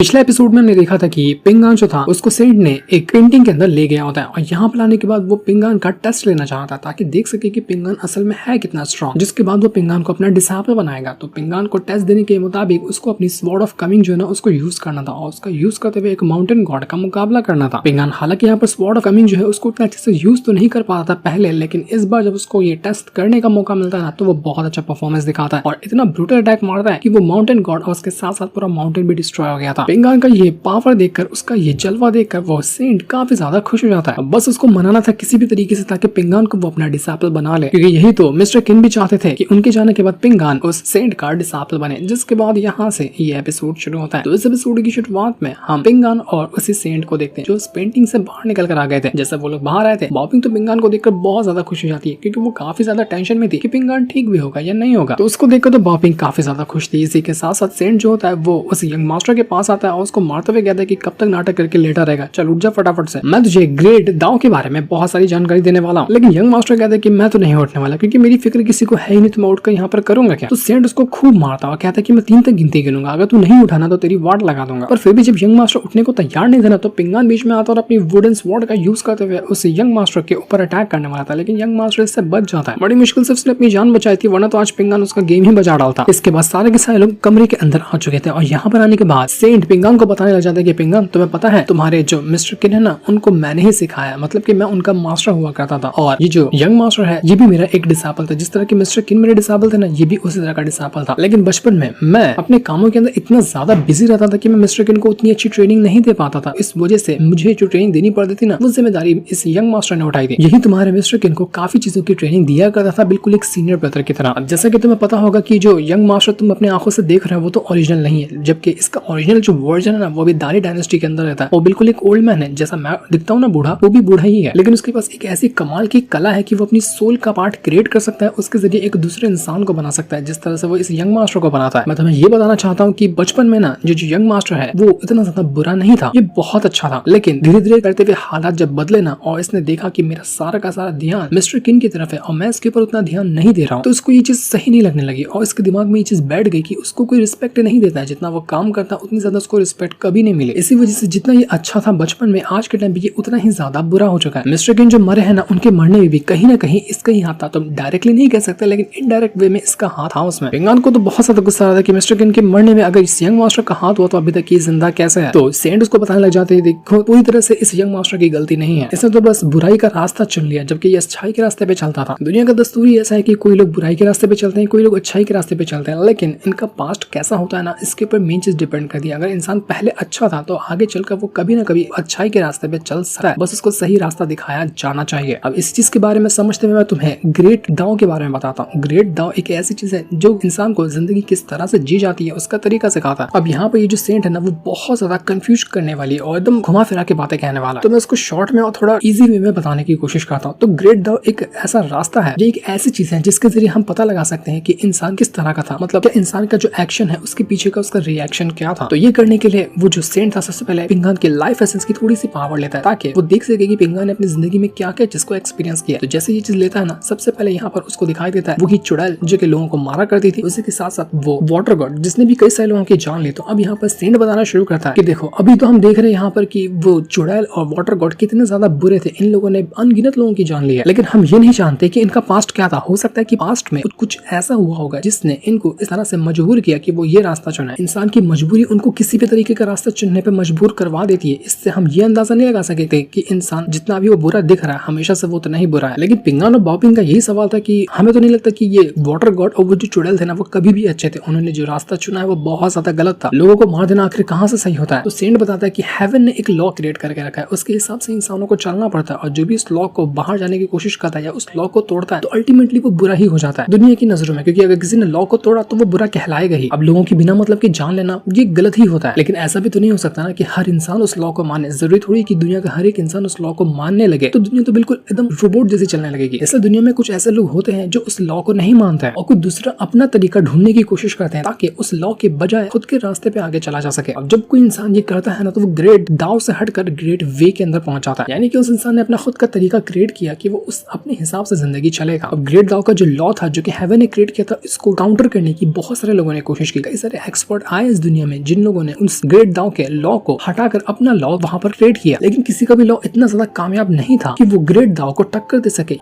पिछले एपिसोड में हमने देखा था कि पिंगान जो था उसको सेंट ने एक पेंटिंग के अंदर ले गया होता है और यहाँ पर लाने के बाद वो पिंगान का टेस्ट लेना चाहता है ताकि देख सके कि पिंगान असल में है कितना स्ट्रॉन्ग। जिसके बाद वो पिंगान को अपना डिसाइपल बनाएगा। तो पिंगान को टेस्ट देने के मुताबिक उसको अपनी स्वॉर्ड ऑफ कमिंग जो है ना उसको यूज करना था और उसका यूज करते हुए एक माउंटेन गॉड का मुकाबला करना था। पिंगान हालांकि यहाँ पर स्वॉर्ड ऑफ कमिंग जो है उसको उतना अच्छे से यूज तो नहीं कर पाता था पहले, लेकिन इस बार जब उसको ये टेस्ट करने का मौका मिलता है ना तो वो बहुत अच्छा परफॉर्मेंस दिखाता है और इतना ब्रूटल अटैक मारता है कि वो माउंटेन गॉड और उसके साथ साथ पूरा माउंटेन भी डिस्ट्रॉय हो गया था। पिंगान का ये पावर देखकर, उसका ये जलवा देखकर वो सेंट काफी ज्यादा खुश हो जाता है। बस उसको मनाना था किसी भी तरीके से ताकि पिंगान को वो अपना डिसाइपल बना ले, क्योंकि यही तो मिस्टर किन भी चाहते थे कि उनके जाने के बाद पिंगान उस सेंट का डिसाइपल बने। जिसके बाद यहाँ से ये एपिसोड शुरू होता है। तो इस एपिसोड की शुरुआत में हम पिंगान और उसी सेंट को देखते हैं जो उस पेंटिंग से बाहर निकल कर आ गए थे। जैसे वो लोग बाहर आए थे, बॉपिंग तो पिंगान को देखकर बहुत ज्यादा खुश हो जाती है क्योंकि वो काफी ज्यादा टेंशन में थी कि पिंगान ठीक भी होगा या नहीं होगा। तो उसको देखकर तो बॉपिंग काफी ज्यादा खुश थी। इसी के साथ साथ सेंट जो होता है वो उस यंग मास्टर के पास आता है और उसको मारते हुए कहता है कि कब तक नाटक करके लेटा रहेगा, चल उठ जा फटाफट से, मैं तुझे ग्रेट दाव के बारे में बहुत सारी जानकारी देने वाला हूँ। लेकिन यंग मास्टर कहता है कि मैं तो नहीं उठने वाला क्योंकि मेरी फिक्र किसी को है ही नहीं, तो मैं उठकर यहाँ पर करूंगा क्या। तो सेंट उसको खूब मारता और कहता है कि मैं 3 तक गिनती गिनूंगा, अगर तू नहीं उठाना तो तेरी वाट लगा दूंगा। पर फिर भी जब यंग मास्टर उठने को तैयार नहीं था तो पिंगान बीच में आता और अपनी वुडन स्वॉर्ड का यूज करते हुए उस यंग मास्टर के ऊपर अटैक करने वाला था। लेकिन यंग मास्टर इससे बच जाता है। बड़ी मुश्किल से उसने अपनी जान बचाई थी, वरना तो आज पिंगान उसका गेम ही बजा डालता। इसके बाद सारे के सारे लोग कमरे के अंदर आ चुके थे और यहाँ पर आने के बाद सेंट पिंगान को बताने लग जाता है कि पिंगान तुम्हें पता है तुम्हारे जो मिस्टर किन है ना उनको मैंने ही सिखाया, मतलब कि मैं उनका मास्टर हुआ करता था और ये जो यंग मास्टर है ये भी मेरा एक डिसाइपल था। जिस तरह के मिस्टर किन मेरे डिसाइपल थे ना ये भी उसी तरह का डिसाइपल था। लेकिन बचपन में मैं अपने कामों के अंदर इतना ज्यादा बिजी रहता था कि मैं मिस्टर किन को उतनी अच्छी ट्रेनिंग नहीं दे पाता था। इस वजह से मुझे जो ट्रेनिंग देनी पड़ती थी ना वो जिम्मेदारी इस यंग मास्टर ने उठाई थी। यही तुम्हारे मिस्टर किन को काफी चीजों की ट्रेनिंग दिया करता था, बिल्कुल एक सीनियर ब्रदर की तरह। जैसा कि तुम्हें पता होगा कि जो यंग मास्टर तुम अपने आंखों से देख रहे हो वो तो ओरिजिनल नहीं है, जबकि इसका ओरिजिनल जो वर्जन है ना वो भी दारी डायनेस्टी के अंदर रहता है। वो बिल्कुल एक ओल्ड मैन है, जैसा मैं दिखता हूँ ना बूढ़ा, वो भी बूढ़ा ही है, लेकिन उसके पास एक ऐसी कमाल की कला है कि वो अपनी सोल का पार्ट क्रिएट कर सकता है, उसके जरिए एक दूसरे इंसान को बना सकता है, जिस तरह से वो इस यंग मास्टर को बनाता है। मैं तुम्हें ये बताना चाहता हूँ कि बचपन में ना जो यंग मास्टर है वो इतना ज्यादा बुरा नहीं था, ये बहुत अच्छा था। लेकिन धीरे धीरे करते हुए हालात जब बदले ना और इसने देखा कि मेरा सारा का सारा ध्यान मिस्टर किन की तरफ है और मैं इसके ऊपर उतना ध्यान नहीं दे रहा हूँ, तो उसको ये चीज सही नहीं लगने लगी और इसके दिमाग में ये चीज बैठ गई कि उसको कोई रिस्पेक्ट नहीं देता है। जितना वो काम करता उतनी ज्यादा उसको रिस्पेक्ट कभी नहीं मिले। इसी वजह से जितना ये अच्छा था बचपन में, आज के टाइम पे ये उतना ही ज्यादा बुरा हो चुका है। मिस्टर किन जो मरे हैं ना उनके मरने में भी कहीं ना कहीं इसका ही हाथ था। तो डायरेक्टली नहीं कह सकते लेकिन इनडायरेक्ट वे में इसका हाथ था उसमें। पिंगान को तो बहुत ज्यादा गुस्सा आ रहा था कि मिस्टर किन के मरने में अगर इस यंग मास्टर का हाथ हुआ तो अभी तक ये जिंदा कैसे है। तो सेंट उसको बताने लग जाते हैं देखो पूरी तरह से इस यंग मास्टर की गलती नहीं है, इसने तो बस बुराई का रास्ता चुन लिया जबकि ये अच्छाई के रास्ते पे चलता था। दुनिया का दस्तूर ही ऐसा है कि कोई लोग बुराई के रास्ते पे चलते हैं, कोई लोग अच्छाई के रास्ते पे चलते हैं, लेकिन इनका पास्ट कैसा होता है ना इसके ऊपर मेन चीज डिपेंड करती है। अगर इंसान पहले अच्छा था तो आगे चलकर वो कभी ना कभी अच्छाई के रास्ते पे चल सकता है, बस उसको सही रास्ता दिखाया जाना चाहिए। अब इस चीज के बारे में समझते हुए मैं तुम्हें ग्रेट दाव के बारे में बताता हूँ। ग्रेट दाव एक ऐसी चीज है जो इंसान को जिंदगी किस तरह से जी जाती है उसका तरीका सिखाता है। अब यहाँ पे ये जो सेंट है ना वो बहुत ज्यादा कंफ्यूज करने वाली और एकदम घुमा फिरा के बातें कहने वाला, तो मैं उसको शॉर्ट में और थोड़ा इजी वे में बताने की कोशिश करता हूँ। तो ग्रेट दाव एक ऐसा रास्ता है, ये एक ऐसी चीज है जिसके जरिए हम पता लगा सकते हैं कि इंसान किस तरह का था, मतलब क्या इंसान का जो एक्शन है उसके पीछे का उसका रिएक्शन क्या था। तो ये करने के लिए वो जो सेंट था सबसे पहले पिंगान के लाइफ एसेंस की थोड़ी सी पावर लेता है ताकि वो देख सके कि पिंगान ने अपनी जिंदगी में क्या क्या जिसको एक्सपीरियंस किया। तो जैसे ये चीज लेता है ना सबसे पहले यहाँ पर उसको दिखाई देता है वो की चुड़ैल जो कि लोगों को मारा करती थी, उसी के साथ साथ वो वाटर गॉड जिसने भी कई सारे लोगों की जान ली। तो अब यहाँ पर सेंट बताना शुरू करता है कि देखो अभी तो हम देख रहे हैं यहाँ पर कि वो चुड़ैल और वाटर गॉड कितने ज्यादा बुरे थे, इन लोगों ने अनगिनत लोगों की जान ली है, लेकिन हम ये नहीं जानते कि इनका पास्ट क्या था। हो सकता है कि पास्ट में कुछ ऐसा हुआ होगा जिसने इनको इस तरह से मजबूर किया कि वो ये रास्ता चुना। इंसान की मजबूरी उनको किसी भी तरीके का रास्ता चुनने पे मजबूर करवा देती है। इससे हम ये अंदाजा नहीं लगा सकते कि इंसान जितना भी वो बुरा दिख रहा है हमेशा से वो तो नहीं बुरा है। लेकिन पिंगान और बॉपिंग का यही सवाल था कि हमें तो नहीं लगता कि ये वाटर गॉड और वो जो चुड़ैल थे ना वो कभी भी अच्छे थे, उन्होंने जो रास्ता चुना है वो बहुत ज्यादा गलत था। लोगों को मार देना आखिर कहाँ से सही होता है। तो सेंट बताता है कि हेवन ने एक लॉ क्रिएट करके रखा है, उसके हिसाब से इंसानों को चलना पड़ता है और जो भी उस लॉ को बाहर जाने की कोशिश करता है या उस लॉ को तोड़ता है तो अल्टीमेटली वो बुरा ही हो जाता है दुनिया की नजरों में, क्योंकि अगर किसी ने लॉ को तोड़ा तो वो बुरा कहलाएगा ही। अब लोगों की बिना मतलब की जान लेना ये गलत ही होता है, लेकिन ऐसा भी तो नहीं हो सकता ना कि हर इंसान उस लॉ को माने। जरूरी थोड़ी कि दुनिया का हर एक इंसान उस लॉ को मानने लगे तो दुनिया तो बिल्कुल एकदम रोबोट जैसी चलने लगेगी। ऐसे दुनिया में कुछ ऐसे लोग होते हैं जो उस लॉ को नहीं मानते हैं और कोई दूसरा अपना तरीका ढूंढने की कोशिश करते हैं ताकि उस लॉ के बजाय खुद के रास्ते पे आगे चला जा सके। अब जब कोई इंसान ये करता है ना तो वो ग्रेट दाव से हटकर ग्रेट वे के अंदर पहुंच जाता है, यानी कि उस इंसान ने अपना खुद का तरीका क्रिएट किया कि वो उस अपने हिसाब से जिंदगी चलेगा। अब ग्रेट दाव का जो लॉ था जो कि हेवन ने क्रिएट किया था इसको काउंटर करने की बहुत सारे लोगों ने कोशिश की। कई सारे एक्सपर्ट आए इस दुनिया में जिन लोगों ने ने उस ग्रेट दाओ के लॉ को हटाकर अपना लॉ वहां पर क्रिएट किया, लेकिन किसी का भी लॉ इतना ज्यादा कामयाब नहीं था कि वो ग्रेट दाओ को टक्कर दे सके।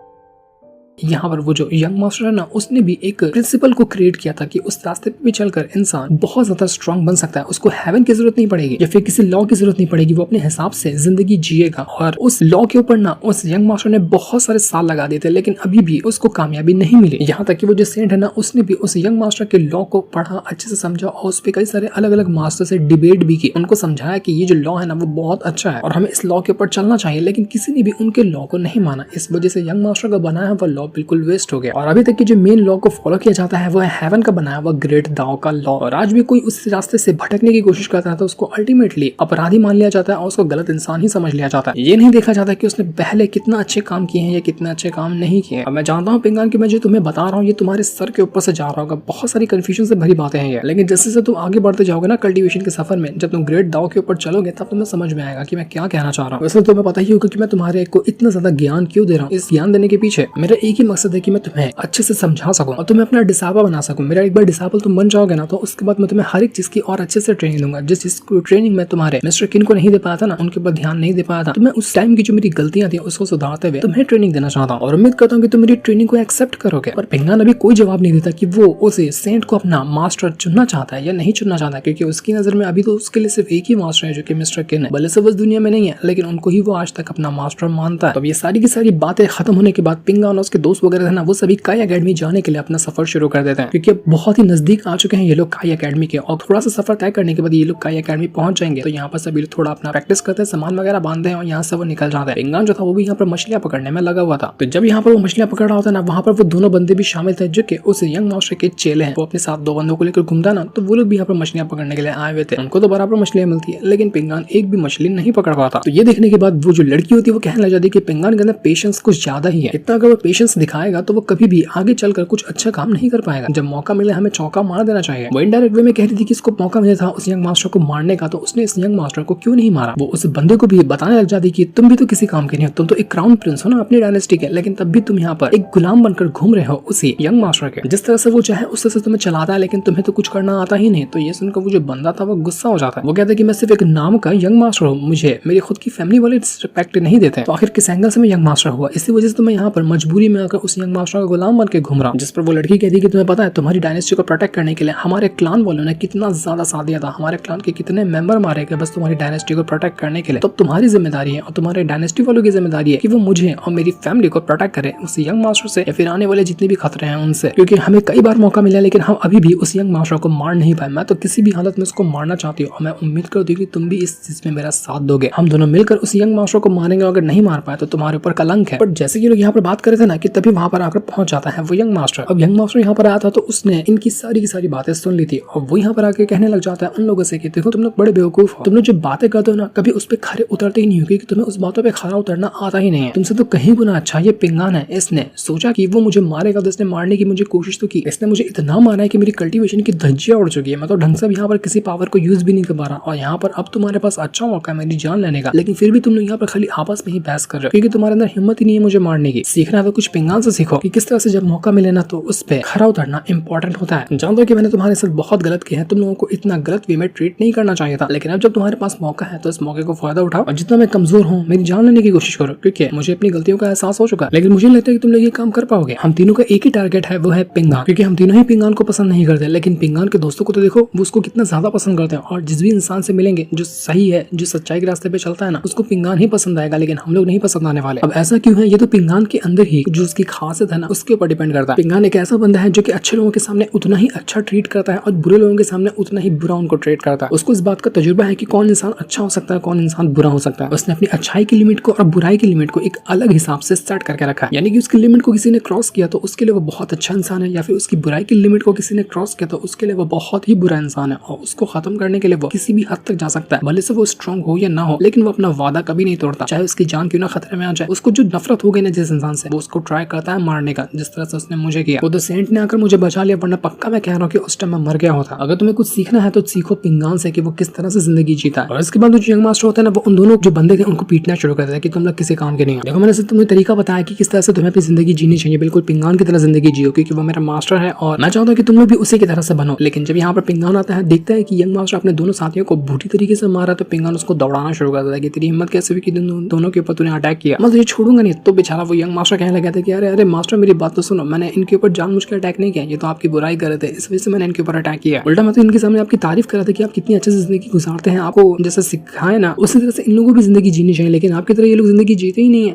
यहाँ पर वो जो यंग मास्टर है ना, उसने भी एक प्रिंसिपल को क्रिएट किया था कि उस रास्ते पे भी चलकर इंसान बहुत ज्यादा स्ट्रांग बन सकता है। उसको हेवन की जरूरत नहीं पड़ेगी या फिर किसी लॉ की जरूरत नहीं पड़ेगी, वो अपने हिसाब से जिंदगी जिएगा। और उस लॉ के ऊपर ना उस यंग मास्टर ने बहुत सारे साल लगा दिए थे, लेकिन अभी भी उसको कामयाबी नहीं मिली। यहाँ तक कि वो जो सेंट है ना, उसने भी उस यंग मास्टर के लॉ को पढ़ा, अच्छे से समझा और उस पर कई सारे अलग अलग मास्टर से डिबेट भी की। उनको समझाया कि ये जो लॉ है ना वो बहुत अच्छा है और हमें इस लॉ के ऊपर चलना चाहिए, लेकिन किसी ने भी उनके लॉ को नहीं माना। इस वजह से यंग मास्टर का बनाया हुआ लॉ बिल्कुल वेस्ट हो गया और अभी तक की जो मेन लॉ को फॉलो किया जाता है वो है हेवन का बनाया हुआ ग्रेट दाओ का लॉ। और आज भी कोई उस रास्ते से भटकने की कोशिश करता है तो उसको अल्टीमेटली अपराधी मान लिया जाता है और उसको गलत इंसान ही समझ लिया जाता है। ये नहीं देखा जाता कि उसने पहले कितना अच्छे काम किए हैं या कितने अच्छे काम नहीं किए। अब मैं जानता हूँ पिंगान की मैं जो तुम्हें बता रहा हूँ ये तुम्हारे सर के ऊपर से जा रहा होगा, बहुत सारी कंफ्यूजन से भरी बातें हैं ये, लेकिन जैसे जैसे तुम आगे बढ़ते जाओगे ना कल्टीवेशन के सफर में, जब तुम ग्रेट दाओ के ऊपर चलोगे तब तुम्हें समझ में आएगा कि मैं क्या कहना चाह रहा हूँ। वैसे तुम्हें पता ही होगा कि मैं तुम्हारे को इतना ज्यादा ज्ञान क्यों दे रहा हूँ। इस ज्ञान देने के पीछे मेरा एक ही मकसद है कि मैं तुम्हें अच्छे से समझा सकूं और तुम्हें अपना डिसाइबल बना सकूं। मेरा एक बार डिसाइबल तुम बन जाओगे ना तो उसके बाद मैं तुम्हें हर एक चीज की और अच्छे से ट्रेनिंग दूंगा। जिस चीज को ट्रेनिंग में तुम्हारे मिस्टर किन को नहीं दे पाया था ना, उनके ऊपर ध्यान नहीं दे पाया था, तो मैं उस टाइम की जो मेरी गलतियां थी उसको सुधारते हुए तुम्हें ट्रेनिंग देना चाहता हूँ और उम्मीद करता हूँ कि तुम मेरी ट्रेनिंग को एक्सेप्ट करोगे। पर पिंगान अभी कोई जवाब नहीं देता कि वो उसे सेंट को अपना मास्टर चुनना चाहता है या नहीं चुनना चाहता, क्योंकि उसकी नजर में अभी तो उसके लिए सिर्फ एक ही मास्टर है जो कि मिस्टर किन है। भले सब उस दुनिया में नहीं है लेकिन उनको ही वो आज तक अपना मास्टर मानता है। तो ये सारी की सारी बातें खत्म होने के बाद पिंगान और उसके दोस्त वगैरह है ना, वो सभी काई एकेडमी जाने के लिए अपना सफर शुरू कर देते हैं, क्योंकि बहुत ही नजदीक आ चुके हैं ये लोग काई एकेडमी के। और थोड़ा सा सफर तय करने के बाद ये लोग काई एकेडमी पहुंच जाएंगे। तो यहाँ पर सभी लोग थोड़ा अपना प्रैक्टिस करते हैं, सामान वगैरह बांधते हैं और यहाँ से वो निकल जाते हैं। पिंगान जो था वो भी यहाँ पर मछलियां पकड़ने में लगा हुआ था। तो जब यहाँ पर वो मछलियां पकड़ रहा होता है ना, वहाँ पर वो दोनों बंदे भी शामिल थे जो कि उस यंग मास्टर के चेले हैं। वो अपने साथ दो बंदों को लेकर घूमता ना, तो वो लोग भी यहाँ पर मछलियां पकड़ने के लिए आए हुए थे। उनको तो बराबर मछलियां मिलती है लेकिन पिंगान एक भी मछली नहीं पकड़ पाता। तो ये देखने के बाद वो जो लड़की होती है वो कहने लग जाती है कि पिंगान के अंदर पेशेंस कुछ ज्यादा ही है। इतना अगर वो पेशेंस दिखाएगा तो वो कभी भी आगे चलकर कुछ अच्छा काम नहीं कर पाएगा। जब मौका मिले हमें चौका मार देना चाहिए। वो इनडायरेक्ट वे में कह रही थी कि इसको मौका मिला था उस यंग मास्टर को मारने का, तो उसने इस यंग मास्टर को क्यों नहीं मारा। वो उस बंदे को भी बताने लग जाती कि तुम भी तो किसी काम के नहीं हो, तुम तो एक क्राउन प्रिंस हो ना अपनी डायनेस्टी के, लेकिन तब भी तुम यहाँ पर एक गुलाम बनकर घूम रहे हो उसी यंग मास्टर के। जिस तरह से वो चाहे उस तरह से तुम्हें चलाता है लेकिन तुम्हें तो कुछ करना आता ही नहीं। तो ये सुनकर वो जो बंदा था वो गुस्सा हो जाता है। वो कहता है कि मैं सिर्फ एक नाम का यंग मास्टर हूँ, मुझे मेरी खुद की फैमिली वाले रिस्पेक्ट नहीं देते, तो आखिर किस एंगल से मैं यंग मास्टर हुआ। इसी वजह से तो मैं यहाँ पर मजबूरी में आकर उस यंग मास्टर का गुलाम बन के घूम रहा हूँ। जिस पर वो लड़की कहती है कि तुम्हें पता है तुम्हारी डायनेस्टी को प्रोटेक्ट करने के लिए हमारे क्लान वालों ने कितना ज्यादा साथ दिया था, हमारे क्लान के कितने मेंबर मारे गए बस तुम्हारी डायनेस्टी को प्रोटेक्ट करने के लिए। तो तुम्हारी जिम्मेदारी है और तुम्हारे डायनेस्टी वालों की जिम्मेदारी है कि वो मुझे और मेरी फैमिली को प्रोटेक्ट करे उस यंग मास्टर से या फिर आने वाले जितने भी खतरे हैं उनसे, क्योंकि हमें कई बार मौका मिला लेकिन हम अभी भी उस यंग मास्टर को मार नहीं पाए। मैं तो किसी भी हालत में उसको मारना चाहती हूँ और मैं उम्मीद करती हूँ कि तुम भी इस चीज में मेरा साथ दोगे। हम दोनों मिलकर उस यंग मास्टर को मारेंगे, अगर नहीं मार पाए तो तुम्हारे ऊपर कलंक है। बट जैसे कि लोग यहाँ पर बात कर रहे थे ना कि तभी वहां पर आकर पहुंच जाता है वो यंग मास्टर। अब यंग मास्टर यहाँ पर आया था तो उसने इनकी सारी की सारी बातें सुन ली थी और वो यहाँ पर आके कहने लग जाता है उन लोगों से कि देखो तुम लोग बड़े बेवकूफ हो, तुम लोग जो बातें करते हो ना कभी उस पर खरे उतरते ही नहीं हो, क्योंकि तुम्हें उस बातों पे खरा उतरना आता ही नहीं है। तुमसे तो कहीं गुना अच्छा ये पिंगान है, इसने सोचा कि वो मुझे मारेगा तो इसने मारने की मुझे कोशिश तो की, इसने मुझे इतना मारा है कि मेरी कल्टीवेशन की धज्जियां उड़ चुकी है। मैं तो ढंग से यहाँ पर किसी पावर को यूज भी नहीं कर पा रहा और यहाँ पर अब तुम्हारे पास अच्छा मौका है मेरी जान लेने का, लेकिन फिर भी तुम लोग यहाँ पर खाली आपस में ही बहस कर रहे हो, क्योंकि तुम्हारे अंदर हिम्मत ही नहीं है मुझे मारने की। सीखना है तो कुछ पिंगान से सीखो कि किस तरह से जब मौका मिले ना तो उस पर खरा उतरना इंपॉर्टेंट होता है। जानता हूँ कि मैंने तुम्हारे साथ बहुत गलत किया है, तुम लोगों को इतना गलत वे में ट्रीट नहीं करना चाहिए था, लेकिन अब जब तुम्हारे पास मौका है तो इस मौके को फायदा उठाओ और जितना मैं कमजोर हूँ मेरी जान लेने की कोशिश करो, क्योंकि मुझे अपनी गलतियों का एहसास हो चुका है। लेकिन मुझे लगता है कि तुम लोग ये काम कर पाओगे। हम तीनों का एक ही टारगेट है, वो है पिंगान, क्योंकि हम तीनों ही पिंगान को पसंद नहीं करते, लेकिन पिंगान के दोस्तों को तो देखो वो उसको कितना ज्यादा पसंद करते हैं। और जिस भी इंसान से मिलेंगे जो सही है, जो सच्चाई के रास्ते पे चलता है ना, उसको पिंगान ही पसंद आएगा, लेकिन हम लोग नहीं पसंद आने वाले। अब ऐसा क्यों है, ये तो पिंगान के अंदर ही जो उसकी खासियत है ना उसके ऊपर डिपेंड करता है। पिंगान एक ऐसा बंदा है जो कि अच्छे लोगों के सामने उतना ही अच्छा ट्रीट करता है और बुरे लोगों के सामने उतना ही बुरा उनको ट्रीट करता है। उसको इस बात का तजुर्बा है कि कौन इंसान अच्छा हो सकता है, कौन इंसान बुरा हो सकता है। उसने अपनी अच्छाई की लिमिट को और बुराई की लिमिट को एक अलग हिसाब से सेट करके रखा है, यानी कि उसकी लिमिट को किसी ने क्रॉस किया तो उसके लिए वो बहुत अच्छा इंसान है, या फिर उसकी बुराई की लिमिट को किसी ने क्रॉस किया तो उसके लिए वो बहुत ही बुरा इंसान है। और उसको खत्म करने के लिए वो किसी भी हद तक जा सकता है, भले से वो स्ट्रांग हो या ना हो, लेकिन वो अपना वादा कभी नहीं तोड़ता, चाहे उसकी जान क्यों ना खतरे में आ जाए। उसको जो नफरत हो गई ना जिस इंसान से, वो उसको ट्राई ट्राई करता है मारने का, जिस तरह से उसने मुझे किया। वो तो सेंट ने आकर मुझे बचा लिया, वरना पक्का मैं कह रहा हूँ कि उस टाइम मैं मर गया होता। अगर तुम्हें कुछ सीखना है तो सीखो पिंगान से कि वो किस तरह से जिंदगी जीता है। और इसके बाद जो यंग मास्टर होता है ना, वो उन दोनों जो बंदे थे उनको पीटना शुरू कर देता है कि तुम लोग किसी काम के नहीं हो। देखो मैंने तुम्हें तरीका बताया कि किस तरह से तुम्हें अपनी जिंदगी जीनी चाहिए, बिल्कुल पिंगान की तरह जिंदगी जियो, क्योंकि वो मेरा मास्टर है और मैं चाहता हूँ कि तुम लोग भी उसी की तरह से बनो। लेकिन जब यहाँ पर पिंगान आता है, देखता है कि यंग मास्टर अपने दोनों साथियों को बुरी तरीके से मारा, तो पिंगान उसको दौड़ाना शुरू कर देता है कि तेरी हिम्मत कैसे हुई कि दोनों के ऊपर तूने अटैक किया, मैं तुझे छोड़ूंगा नहीं। तो बेचारा वो यंग मास्टर कहने लगा था कि अरे अरे मास्टर मेरी बात तो सुनो, मैंने इनके ऊपर जानबूझ के अटैक नहीं किया, ये तो आपकी बुराई कर रहे थे, इस वजह से मैंने इनके ऊपर अटैक किया। उल्टा मैं तो इनके सामने आपकी तारीफ कर रहा था कि आप कितनी अच्छे से जिंदगी गुजारते हैं, आपको जैसे सिखाए ना उसी तरह से इन लोगों की जिंदगी जीनी चाहिए, लेकिन आपकी तरह ये लोग जिंदगी जीते ही नहीं है।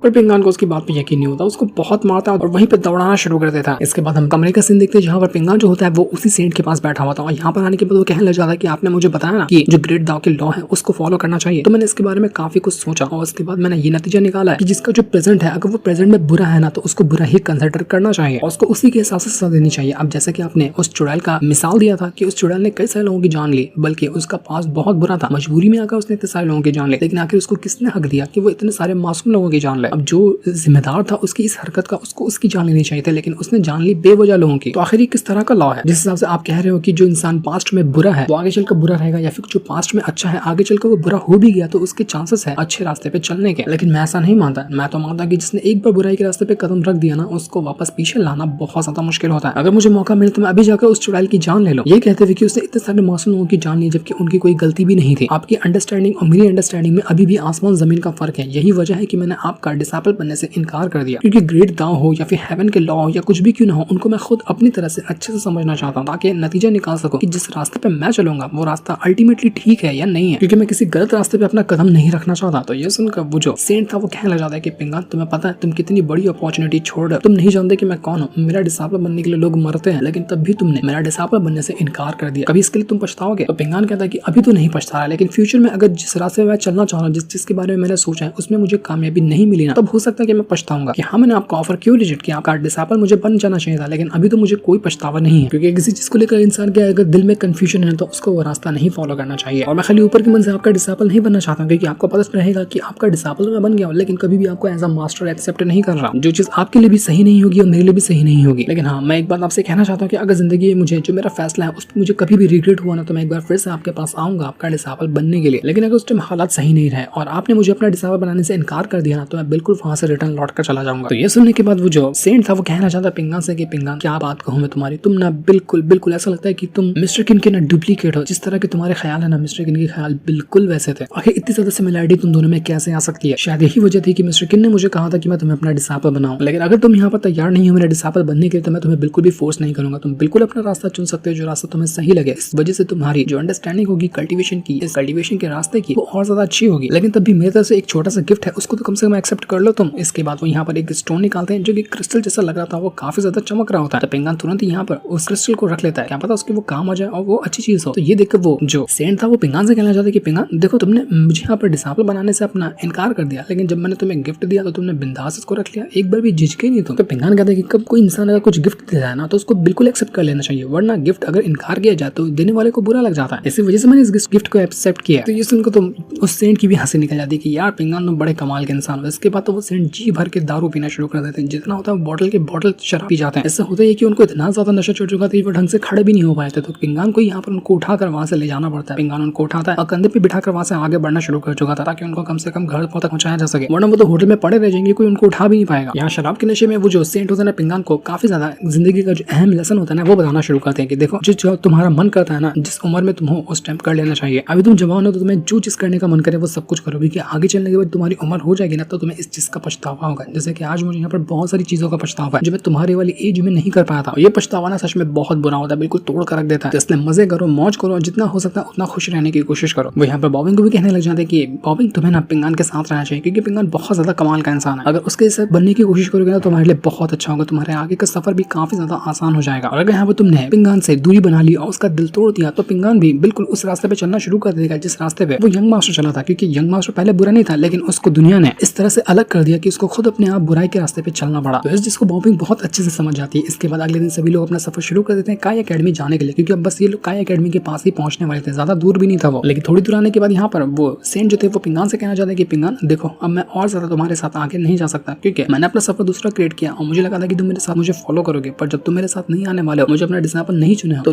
पर पिंगान को उसकी बात पे यकीन नहीं होता, उसको बहुत मारता है और वहीं पे दौड़ाना शुरू कर देता है। इसके बाद हम कमरे का सीन देखते हैं जहाँ पर पिंगान जो होता है वो उसी सेंट के पास बैठा हुआ था और यहाँ पर आने के बाद वो कहने लग जाता है कि आपने मुझे बताया ना कि जो ग्रेट दाव के लॉ है उसको फॉलो करना चाहिए। तो मैंने इसके बारे में काफी कुछ सोचा और उसके बाद मैंने ये नतीजा निकाला है कि जिसका जो प्रेजेंट है, अगर वो प्रेजेंट में बुरा है ना तो उसको बुरा ही कंसिडर करना चाहिए और उसको उसी के हिसाब से सजा देनी चाहिए। अब जैसे कि आपने उस चुड़ैल का मिसाल दिया था कि उस चुड़ैल ने कई सारे लोगों की जान ली, बल्कि उसका पास बहुत बुरा था, मजबूरी में आकर उसने इतने सारे लोगों की जान ली, लेकिन आखिर उसको किसने हक दिया कि वो इतने सारे मासूम लोगों की जान ले। अब जो जिम्मेदार था उसकी इस हरकत का, उसको उसकी जान लेनी चाहिए थी, लेकिन उसने जान ली बेवजह लोगों की। तो आखिर किस तरह का लॉ है? जिस हिसाब से आप कह रहे हो कि जो इंसान पास्ट में बुरा है वो आगे चलकर बुरा रहेगा, या फिर जो पास्ट में अच्छा है आगे चलकर वो बुरा हो भी गया तो उसके चांसेस है अच्छे रास्ते पे चलने के। लेकिन मैं ऐसा नहीं मानता। मैं तो मानता कि जिसने एक बार बुराई के रास्ते पे कदम रख दिया ना, उसको वापस पीछे लाना बहुत ज्यादा मुश्किल होता है। अगर मुझे मौका मिले तो मैं अभी जाकर उस चुड़ैल की जान ले लूं, ये कहते हुए कि उसने इतने सारे मासूम लोगों की जान ली जबकि उनकी कोई गलती भी नहीं थी। आपकी अंडरस्टैंडिंग और मेरी अंडरस्टैंडिंग में अभी भी आसमान जमीन का फर्क है। यही वजह है कि मैंने आपका डिसाइपल बनने से इनकार कर दिया, क्योंकि ग्रेट दाव हो या फिर हेवन के लॉ हो या कुछ भी क्यों ना हो, उनको मैं खुद अपनी तरह से अच्छे से समझना चाहता हूँ ताकि नतीजा निकाल सकूं कि जिस रास्ते पे मैं चलूंगा वो रास्ता अल्टीमेटली ठीक है या नहीं है, क्योंकि मैं किसी गलत रास्ते पे अपना कदम नहीं रखना चाहता। तो ये सुनकर वो जो सेंट था वो कहने लग जाता है कि पिंगान तुम्हें पता है तुम कितनी बड़ी अपॉर्चुनिटी छोड़, तुम नहीं जानते कि मैं कौन हूँ। मेरा डिसाइपल बनने के लिए लोग मरते हैं, लेकिन तब भी तुमने मेरा डिसाइपल बनने से इनकार कर दिया। कभी इसके लिए तुम पछताओगे? तो पिंगान कहता है कि अभी तो नहीं पछता रहा, लेकिन फ्यूचर में अगर जिस रास्ते में मैं चलना चाह रहा हूँ, जिस चीज के बारे में मैंने सोचा है उसमें मुझे कामयाबी नहीं मिली ना, तब हो सकता है कि मैं पछताऊंगा कि हाँ मैंने आपका ऑफर क्यों रिजेक्ट किया, आपका डिसाइपल मुझे बन जाना चाहिए था, लेकिन अभी तो मुझे कोई पछतावा नहीं है। क्योंकि किसी चीज को लेकर इंसान के अगर दिल में कंफ्यूजन है तो उसको वो रास्ता नहीं फॉलो करना चाहिए। और मैं खाली ऊपर के मन से आपका डिसाइपल नहीं बनना चाहता हूँ, क्योंकि आपको पता रहेगा कि आपका डिसाइपल मैं बन गया हूँ, लेकिन कभी भी आपको एज अ मास्टर एक्सेप्ट नहीं कर रहा। जो चीज आपके लिए भी सही नहीं होगी और मेरे लिए भी सही नहीं होगी। लेकिन हाँ, मैं एक बात आपसे कहना चाहता हूँ कि अगर जिंदगी में मुझे जो मेरा फैसला है उस पर मुझे कभी भी रिग्रेट हुआ ना, तो मैं एक बार फिर से आपके पास आऊंगा आपका डिसाइपल बनने के लिए। लेकिन अगर उस टाइम हालात सही नहीं रहे और आपने मुझे अपना डिसाइपल बनाने से इनकार कर दिया ना, तो मैं बिल्कुल वहां से रिटर्न लौट कर चला जाऊंगा। तो ये सुनने के बाद वो जो सेंट था वो कहना चाहता पिंगान से कि पिंगान क्या बात कहूँ मैं तुम्हारी, तुम ना बिल्कुल बिल्कुल ऐसा लगता है कि तुम मिस्टर किन के ना डुप्लीकेट हो। जिस तरह के तुम्हारे ख्याल है ना, मिस्टर किन के ख्याल बिल्कुल वैसे थे। आखिर इतनी ज्यादा सिमिलैरिटी तुम दोनों में कैसे आ सकती है? शायद यही वजह थी कि मिस्टर किन ने मुझे कहा था कि मैं तुम्हें अपना डिसाइपल बनाऊं। लेकिन अगर तुम यहाँ पर तैयार नहीं हो मेरा डिसाइपल बनने के लिए, तो मैं तुम्हें बिल्कुल भी फोर्स नहीं करूंगा। तुम बिल्कुल अपना रास्ता चुन सकते हो जो रास्ता तुम्हें सही लगे। इस वजह से तुम्हारी जो अंडरस्टैंडिंग होगी कल्टीवेशन की, इस कल्टीवेशन के रास्ते की, वो और ज्यादा अच्छी होगी। लेकिन तब भी मेरी तरफ से एक छोटा सा गिफ्ट है, उसको तो कम से कम एक्सेप्ट कर लो तुम। इसके बाद वो यहाँ पर एक स्टोन निकालते हैं जो कि क्रिस्टल जैसा लग रहा था, वो काफी ज्यादा चमक रहा होता है। तो पिंगान तुरंत यहाँ पर उस क्रिस्टल को रख लेता है, क्या पता उसके वो काम आ जाए और वो अच्छी चीज हो। तो ये देखकर वो जो सेंट था वो पिंगान से कहना चाहता है कि पिंगान देखो, तुमने मुझे यहाँ पर डिसाइपल बनाने से अपना इनकार कर दिया, लेकिन जब मैंने तुम्हें गिफ्ट दिया तो तुमने बिंदास इसको रख लिया, एक बार भी झिझके नहीं तुम। तो पिंगान कहता है कि कब कोई इंसान अगर कुछ गिफ्ट दे जाए ना तो उसको बिल्कुल एक्सेप्ट कर लेना चाहिए, वरना गिफ्ट अगर इनकार किया जाए तो देने वाले को बुरा लग जाता है। इसी वजह से मैंने इस गिफ्ट को एक्सेप्ट किया। तो ये सुनकर तुम उस सेंट की भी हंसी निकल जाती है कि यार पिंगान तुम बड़े कमाल के इंसान हो। इसके बाद तो वो सेंट जी भर के दारू पीना शुरू कर देते हैं, जितना होता है बॉटल के बॉटल शराब पी जाते हैं। ऐसा होता है कि उनको इतना ज्यादा नशा चढ़ चुका था वो ढंग से खड़े भी नहीं हो पाए थे। तो पिंगान को यहाँ पर उनको उठाकर वहां से ले जाना पड़ता है। पिंगान उनको उठाता है और कंधे पे बिठाकर वहां से आगे बढ़ना शुरू कर चुका था ताकि उनको कम से कम घर तक पहुंचाया जा सके, वरना वो तो होटल में पड़े रह जाएंगे, कोई उनको उठा भी नहीं पाएगा। यहाँ शराब के नशे में वो जो सेंट होता है ना, पिंगान को काफी ज्यादा जिंदगी का जो अहम लेसन होता है ना वो बताना शुरू करते हैं कि देखो जो तुम्हारा मन करता है ना, जिस उम्र में तुम हो उस टाइम कर लेना चाहिए। अभी तुम जवान हो तो तुम्हें जो चीज करने का मन करे वो सब कुछ करो, क्योंकि आगे चलने के बाद तुम्हारी उम्र हो जाएगी ना तो तुम्हें इस चीज का पछतावा होगा। जैसे कि आज मुझे यहाँ पर बहुत सारी चीजों का पछतावा है जो मैं तुम्हारे वाली एज में नहीं कर पाया था। ये पछतावा ना सच में बहुत बुरा होता है, बिल्कुल तोड़ कर रख देता है। इसलिए मजे करो, मौज करो, जितना हो सकता है उतना खुश रहने की कोशिश करो। वो यहाँ पर बॉबिंग को भी कहने लग जाते हैं कि बॉबिंग तुम्हें ना पिंगान के साथ रहना चाहिए, क्योंकि पिंगान बहुत ज्यादा कमाल का इंसान है। अगर उसके साथ बनने की कोशिश करोगे ना तो तुम्हारे लिए बहुत अच्छा होगा, तुम्हारे आगे का सफर भी काफी ज्यादा आसान हो जाएगा। और अगर यहाँ पर तुमने पिंगान से दूरी बना ली और उसका दिल तोड़ दिया तो पिंगान भी बिल्कुल उस रास्ते पे चलना शुरू कर देगा जिस रास्ते पे वो यंग मास्टर चला था, क्योंकि यंग मास्टर पहले बुरा नहीं था लेकिन उसको दुनिया ने इस तरह से अलग अलग कर दिया कि उसको खुद अपने आप बुराई के रास्ते पे चलना पड़ा। तो इस चीज को बॉबिंग बहुत अच्छे से समझ जाती है। इसके बाद अगले दिन सभी लोग अपना सफर शुरू कर देते हैं काई एकेडमी जाने के लिए, क्योंकि अब बस ये लोग काई एकेडमी के पास ही पहुंचने वाले थे, ज्यादा दूर भी नहीं था वो। लेकिन थोड़ी दूर आने के बाद यहाँ पर वो सेंट जो थे वो पिंगान से कहना चाहते हैं कि पिंगान देखो, अब मैं और ज्यादा तुम्हारे साथ आगे नहीं जा सकता, क्योंकि मैंने अपना सफर दूसरा क्रिएट किया और मुझे लगा था कि तुम मेरे साथ मुझे फॉलो करोगे, पर जब तुम मेरे साथ नहीं आने वाले हो, मुझे अपना डिसाइपल नहीं चुने, तो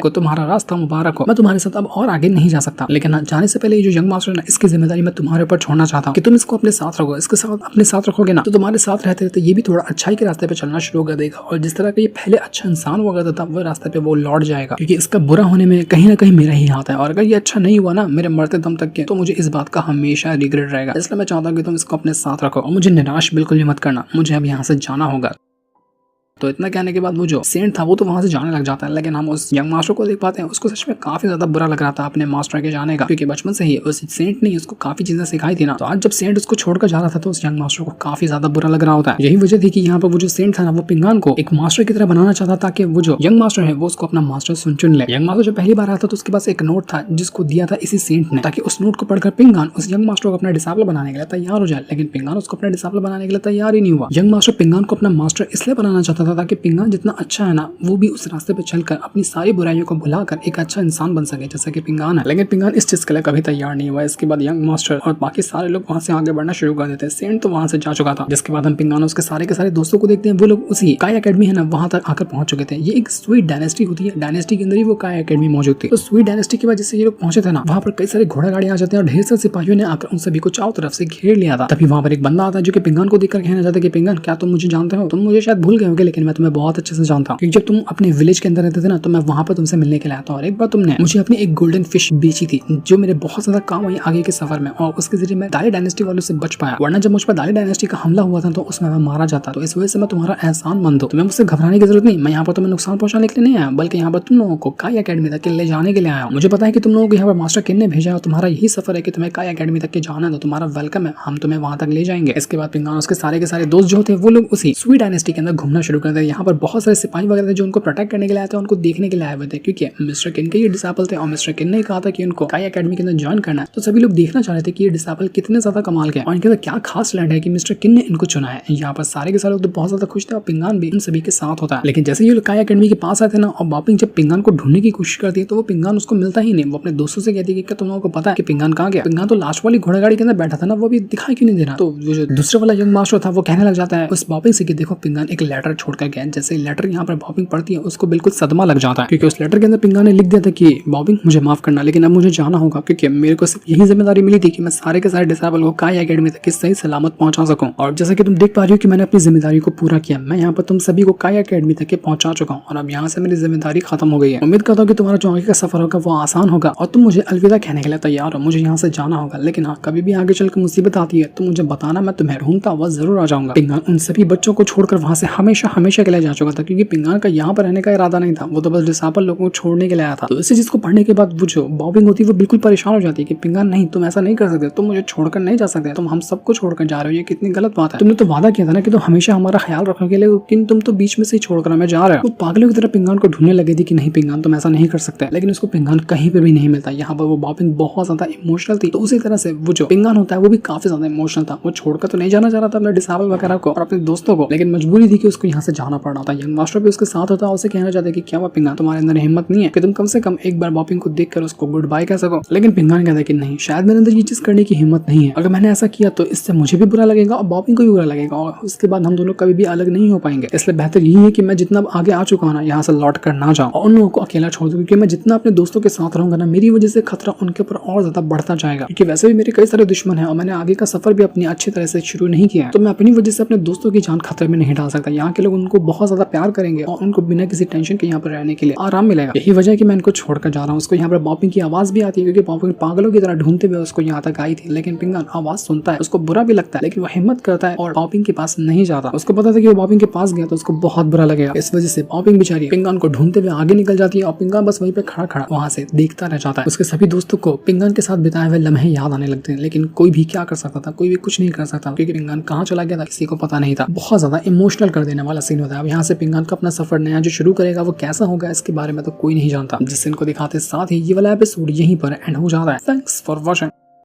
तुम्हारा रास्ता मुबारक हो, मैं तुम्हारे साथ अब और आगे नहीं जा सकता। लेकिन जाने से पहले ये जो यंग मास्टर है, इसकी जिम्मेदारी मैं तुम्हारे ऊपर छोड़ना चाहता हूँ कि तुम इसको अपने साथ रखो। इसके साथ अपने साथ रखोगे ना, तो तुम्हारे साथ रहते रहते ये भी थोड़ा अच्छाई के रास्ते पे चलना शुरू कर देगा, और जिस तरह का ये पहले अच्छा इंसान हुआ करता था, वो रास्ते पे वो लौट जाएगा, क्योंकि इसका बुरा होने में कहीं ना कहीं मेरा ही हाथ है। और अगर ये अच्छा नहीं हुआ ना मेरे मरते दम तक के, तो मुझे इस बात का हमेशा रिग्रेट रहेगा। इसलिए मैं चाहता हूँ कि तुम इसको अपने साथ रखो और मुझे निराश बिल्कुल भी मत करना, मुझे अब यहाँ से जाना होगा। तो इतना कहने के बाद वो जो सेंट था वो तो वहां से जाने लग जाता है, लेकिन हम उस यंग मास्टर को देख पाते हैं, उसको सच में काफी ज्यादा बुरा लग रहा था अपने मास्टर के जाने का, क्योंकि बचपन से ही उस सेंट ने उसको काफी चीजें सिखाई थी ना। तो आज जब सेंट उसको छोड़कर जा रहा था तो उस यंग मास्टर को काफी ज्यादा बुरा लग रहा होता है। यही वजह थी कि यहाँ पर वो जो सेंट था ना, वो पिंगान को एक मास्टर की तरह बनाना चाहता था, ताकि वो जो यंग मास्टर है वो उसको अपना मास्टर चुन ले। यंग मास्टर जब पहली बार आया था तो उसके पास एक नोट था जिसको दिया था इसी सेंट ने, ताकि उस नोट को पढ़कर पिंगान उस यंग मास्टर को अपना डिसाइपल बनाने के लिए तैयार हो जाए। लेकिन पिंगान उसको अपना डिसाइपल बनाने के लिए तैयार ही नहीं हुआ। यंग मास्टर पिंगान को अपना मास्टर इसलिए बनाना चाहता था ताकि पिंगान जितना अच्छा है ना, वो भी उस रास्ते पे चलकर अपनी सारी बुराइयों को भुलाकर एक अच्छा इंसान बन सके जैसा कि पिंगान है। लेकिन पिंगान इस चीज के लिए कभी तैयार नहीं हुआ। इसके बाद यंग मास्टर और बाकी सारे लोग वहां से आगे बढ़ना शुरू कर देते हैं। सेंट तो वहां से जा चुका था, जिसके बाद हम पिंगान उसके सारे के सारे दोस्तों को देखते हैं, वो लोग उसी काई एकेडमी है ना वहां तक आकर पहुंच चुके थे। ये एक स्वीट डायनेस्टी होती है, डायनेस्टी के अंदर ही वो काई एकेडमी मौजूद थी। तो स्वीट डायनेस्टी की वजह से ये लोग पहुंचे थे ना, वहां पर कई सारे घोड़ा गाड़ी आ जाते हैं और ढेर सारे सिपाहियों ने आकर उन सभी को चारों तरफ से घेर लिया था। तभी वहां पर एक बंदा आता है जो कि पिंगान को देखकर कहना चाहता है कि पिंगान, क्या तुम मुझे जानते हो? तुम मुझे शायद भूल गए होगे, लेकिन मैं तुम्हें बहुत अच्छे से जानता हूँ, क्योंकि जब तुम अपने विलेज के अंदर रहते थे ना, तो मैं वहां पर तुमसे मिलने के लिए आता हूँ। और एक बार तुमने मुझे अपनी एक गोल्डन फिश बेची थी, जो मेरे बहुत ज्यादा काम आई आगे के सफर में, और उसके जरिए मैं दाली डायनेस्टी वालों से बच पाया। वरना जब मुझ पर दाली डायनेस्टी का हमला हुआ था तो उसमें मैं मारा जाता। तो इस वजह से मैं तुम्हारा एहसान मंद हूं। तुम्हें मुझसे घबराने की जरूरत नहीं। मैं यहाँ पर तुम्हें नुकसान पहुंचाने के लिए नहीं आया, बल्कि यहाँ पर तुम लोगों को काई एकेडमी तक ले जाने के लिए आया हूँ। मुझे पता है कि तुम लोगों को यहाँ पर मास्टर किन ने भेजा, और तुम्हारा यही सफर है कि तुम्हें काई एकेडमी तक के जाना है, तो तुम्हारा वेलकम है, हम तुम्हें वहां तक ले जाएंगे। इसके बाद पिंगान उसके सारे के सारे दोस्त जो थे वो लोग उसी स्वीट डायनेस्टी के अंदर घूमना शुरू कर दिया। यहाँ पर बहुत सारे सिपाही वगैरह थे जो उनको प्रोटेक्ट करने के लिए आए थे, उनको देखने के लिए आए हुए थे, क्योंकि मिस्टर किन के ये डिसाइपल थे और मिस्टर किन ने कहा था कि उनको काई एकेडमी के अंदर ज्वाइन करना है। तो सभी लोग देखना चाह रहे थे कि ये डिसाइपल कितने ज्यादा कमाल के हैं और इनके अंदर क्या खास टैलेंट है कि मिस्टर किन ने इनको चुना है। यहाँ पर सारे के सारे लोग तो बहुत ज्यादा खुश थे और पिंगान भी उन सभी के साथ होता है। लेकिन जैसे ये लोग काई एकेडमी के पास आए थे ना, और बॉबिंग जब पिंगान को ढूंढने की कोशिश करती है तो वो पिंगान उसको मिलता ही नहीं। वो अपने दोस्तों से कहती है कि क्या तुम लोगों को पता है कि पिंगान कहाँ गया? पिंगान तो लास्ट वाली घोड़ा गाड़ी के अंदर बैठा था ना, वो भी दिखाई क्यों नहीं दे रहा? तो जो दूसरे वाला यंग मास्टर था वो कहने लग जाता है उस बॉबिंग से कि देखो पिंगान एक लेटर छोड़कर गया। जैसे लेटर यहाँ पर बॉबिंग पढ़ती है उसको बिल्कुल सदमा लग जाता है, क्योंकि उस लेटर के अंदर पिंगान ने लिख दिया था कि बॉबिंग मुझे माफ करना, लेकिन अब मुझे जाना होगा, क्योंकि मेरे को सिर्फ यही जिम्मेदारी मिली थी कि मैं सारे के सारे डिसाइबल को काई एकेडमी तक सही सलामत पहुंचा सकूं। और जैसा कि तुम देख पा रही हो कि मैंने अपनी जिम्मेदारी को पूरा किया। मैं यहाँ पर तुम सभी को काई एकेडमी तक पहुंचा चुका हूँ और अब यहाँ से मेरी जिम्मेदारी खत्म हो गई है। उम्मीद करता हूँ कि तुम्हारा जो आगे का सफर होगा वो आसान होगा और तुम मुझे अलविदा कहने के लिए तैयार हो। मुझे यहाँ से जाना होगा, लेकिन हाँ कभी भी आगे चलकर मुसीबत आती है तो मुझे बताना, मैं तुम्हें ढूंढता हुआ जरूर आ जाऊंगा। पिंगान उन सभी बच्चों को छोड़कर वहां से हमेशा हमेशा के लिए जा चुका था, क्योंकि पिंगान का यहाँ पर रहने का इरादा नहीं था, वो तो बस डिसाइपल लोगों को छोड़ने के लिए आया था। तो इसी चीज को पढ़ने के बाद वो जो बॉबिंग होती है वो बिल्कुल परेशान हो जाती है कि पिंगान नहीं, तुम ऐसा नहीं कर सकते, तुम मुझे छोड़कर नहीं जा सकते, तुम हम सबको छोड़कर जा रहे हो, ये कितनी गलत बात है। तुमने तो वादा किया था ना कि तुम हमेशा हमारा ख्याल रखोगे, लेकिन तुम तो बीच में से ही छोड़कर हमें जा रहे हो। वो पागलों की तरह पिंगान को ढूंढने लगी थी कि नहीं पिंगान तुम ऐसा नहीं कर सकते, लेकिन उसको पिंगान कहीं पर भी नहीं मिलता। यहाँ पर वो बॉबिंग बहुत ज्यादा इमोशनल थी, तो उसी तरह से वो जो पिंगान होता है वो भी काफी ज्यादा इमोशनल था। वो छोड़कर तो नहीं जाना चाह रहा था अपने डिसाइबल वगैरह को और अपने दोस्तों को, लेकिन मजबूरी थी कि उसको यहाँ से जाना पड़ रहा था। यंग मास्टर भी उसके साथ होता है, उसे कहना चाहता है कि क्या हुआ पिंगान, तुम्हारे अंदर हिम्मत नहीं है कि तुम कम से कम एक बार बॉबिंग को देखकर उसको गुड बाय कह सको? लेकिन पिंगान कहता है कि नहीं, शायद मेरे अंदर ये चीज करने की हिम्मत नहीं है। अगर मैंने ऐसा किया तो इससे मुझे भी बुरा लगेगा और बॉबिंग को भी बुरा लगेगा और उसके बाद हम दोनों कभी भी अलग नहीं हो पाएंगे। इसलिए बेहतर यही है कि मैं जितना आगे आ चुका हूं ना, यहाँ से लौट कर ना जाऊं और उन लोगों को अकेला छोड़ दूं, क्योंकि मैं जितना अपने दोस्तों के साथ रहूंगा ना, मेरी वजह से खतरा उनके ऊपर और ज्यादा बढ़ता जाएगा, क्योंकि वैसे भी मेरे कई सारे दुश्मन हैं और मैंने आगे का सफर भी अपनी अच्छी तरह से शुरू नहीं किया है। तो मैं अपनी वजह से अपने दोस्तों की जान खतरे में नहीं डाल सकता। यहाँ के लोग उनको बहुत ज्यादा प्यार करेंगे और उनको बिना किसी टेंशन के यहाँ पर रहने के लिए आराम मिलेगा। यही वजह है कि मैं इनको छोड़कर जा रहा हूँ। उसको यहाँ पर बॉबिंग की आवाज भी आती है, क्योंकि बॉबिंग पागलों की तरह ढूंढते हुए उसको यहाँ तक आई थी, लेकिन पिंगान आवाज सुनता है, उसको बुरा भी लगता है, लेकिन वो हिम्मत करता है और बॉबिंग के पास नहीं जाता। उसको पता था कि वो बॉबिंग के पास गया तो उसको बहुत बुरा लगेगा। इस वजह से बॉबिंग बेचारी पिंगान को ढूंढते हुए आगे निकल जाती है और पिंगान बस वहीं पे खड़ा खड़ा वहां से देखता रह जाता है। उसके सभी दोस्तों को पिंगान के साथ बिताए हुए लम्हे याद आने लगते हैं, लेकिन कोई भी क्या कर सकता था, कोई भी कुछ नहीं कर सकता, क्योंकि पिंगान कहाँ चला गया था किसी को पता नहीं था। बहुत ज्यादा इमोशनल कर देने वाला सीन होता है। अब यहाँ से पिंगान का अपना सफर नया जो शुरू करेगा वो कैसा होगा इसके बारे में तो कोई नहीं जानता। जिस सीन को दिखाते साथ ही ये वाला एपिसोड यहीं पर एंड हो जाता है। Thanks for watching.